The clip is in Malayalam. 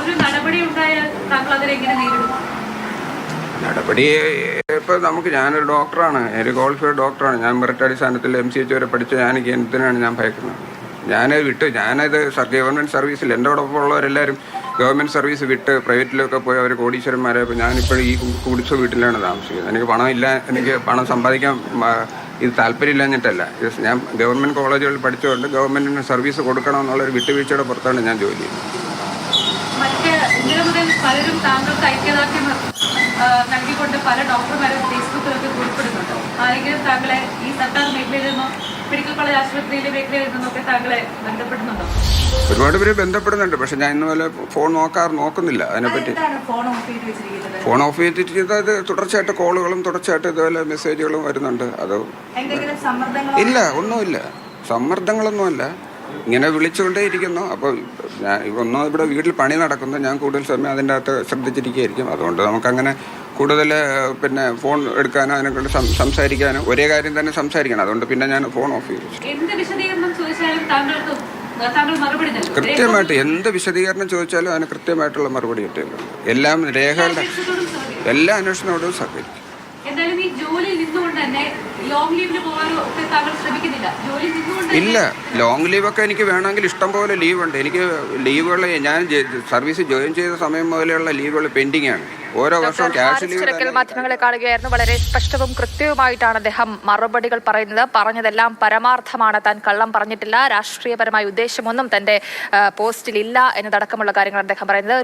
ഒരു നടപടി ഉണ്ടായാൽ താങ്കൾ അതിനെ എങ്ങനെ നേരിടും? നടപടി ഇപ്പോൾ ഞാനൊരു ഡോക്ടറാണ്, ഒരു ക്വാളിഫൈഡ് ഡോക്ടറാണ്. ഞാൻ മെറിറ്റ് അടിസ്ഥാനത്തിൽ MCH വരെ പഠിച്ച എനിക്ക് എന്തിനാണ് ഞാൻ ഭയക്കുന്നത്? ഞാനത് ഗവൺമെൻറ് സർവീസിൽ എൻ്റെ ഒപ്പം ഉള്ളവരെല്ലാവരും ഗവൺമെൻറ് സർവീസ് വിട്ട് പ്രൈവറ്റിലൊക്കെ പോയി അവർ കോടീശ്വരന്മാരായപ്പോൾ ഞാനിപ്പോഴും ഈ കുടിച്ച വീട്ടിലാണ് താമസിക്കുന്നത്. എനിക്ക് പണമില്ല, എനിക്ക് പണം സമ്പാദിക്കാൻ ഇത് താല്പര്യമില്ലാഞ്ഞിട്ടല്ല. ഞാൻ ഗവൺമെൻറ് കോളേജുകളിൽ പഠിച്ചുകൊണ്ട് ഗവൺമെൻറ്റിന് സർവീസ് കൊടുക്കണമെന്നുള്ളൊരു വിട്ടുവീഴ്ചയുടെ പുറത്താണ് ഞാൻ ജോലി ചെയ്യുന്നത്. പലരും താങ്കൾക്ക് ഐക്യദാർഢ്യം നൽകിക്കൊണ്ട് പല ഡോക്ടർമാരും ഫേസ്ബുക്കിലൊക്കെ ഉൾപ്പെടുന്നുണ്ട്. ആരെങ്കിലും താങ്കളെ ഈ സർക്കാർ മേഖലയിൽ നിന്നോ മെഡിക്കൽ കോളേജ് ആശുപത്രിയിലെ മേഖലയിൽ നിന്നൊക്കെ താങ്കളെ ബന്ധപ്പെടുന്നുണ്ടോ? ഒരുപാട് പേര് ബന്ധപ്പെടുന്നുണ്ട്, പക്ഷെ ഞാൻ ഇന്നുപോലെ ഫോൺ നോക്കുന്നില്ല. അതിനെപ്പറ്റി ഫോൺ ഓഫ് ചെയ്തിട്ട് തുടർച്ചയായിട്ട് കോളുകളും തുടർച്ചയായിട്ട് ഇതുപോലെ മെസ്സേജുകളും വരുന്നുണ്ട്. അത് ഇല്ല, ഒന്നുമില്ല, സമ്മർദ്ദങ്ങളൊന്നുമല്ല. ഇങ്ങനെ വിളിച്ചുകൊണ്ടേയിരിക്കുന്നു. അപ്പോൾ ഇവിടെ വീട്ടിൽ പണി നടക്കുന്നു, ഞാൻ കൂടുതൽ സമയം അതിൻ്റെ അകത്ത് ശ്രദ്ധിച്ചിരിക്കുകയായിരിക്കും. അതുകൊണ്ട് നമുക്കങ്ങനെ കൂടുതൽ ഫോൺ എടുക്കാനോ അതിനെക്കൊണ്ട് സംസാരിക്കാനോ ഒരേ കാര്യം തന്നെ സംസാരിക്കണം. അതുകൊണ്ട് ഞാൻ ഫോൺ ഓഫ് ചെയ്തു. കൃത്യമായിട്ട് എന്ത് വിശദീകരണം ചോദിച്ചാലും അതിന് കൃത്യമായിട്ടുള്ള മറുപടി കിട്ടുമല്ലോ. എല്ലാം രേഖകളുടെ എല്ലാ അന്വേഷണത്തോടും സഹകരിക്കും. ഇല്ല, ലോങ് ലീവൊക്കെ എനിക്ക് വേണമെങ്കിൽ ഇഷ്ടം പോലെ ലീവുണ്ട്. എനിക്ക് ലീവുകൾ ഞാൻ സർവീസ് ജോയിൻ ചെയ്ത സമയം മുതലുള്ള ലീവുകൾ പെൻഡിങ് ആണ്. ഓരോ വർഷവും ക്യാഷ് ലീവ്. മാധ്യമങ്ങളെ കാണുകയായിരുന്നു. വളരെ സ്പഷ്ടവും കൃത്യവുമായിട്ടാണ് അദ്ദേഹം മറുപടികൾ പറയുന്നത്. പറഞ്ഞതെല്ലാം പരമാർത്ഥമാണ്. താൻ കള്ളം പറഞ്ഞിട്ടില്ല, രാഷ്ട്രീയപരമായ ഉദ്ദേശമൊന്നും തന്റെ പോസ്റ്റിൽ ഇല്ല എന്നതടക്കമുള്ള കാര്യങ്ങൾ അദ്ദേഹം പറയുന്നത്.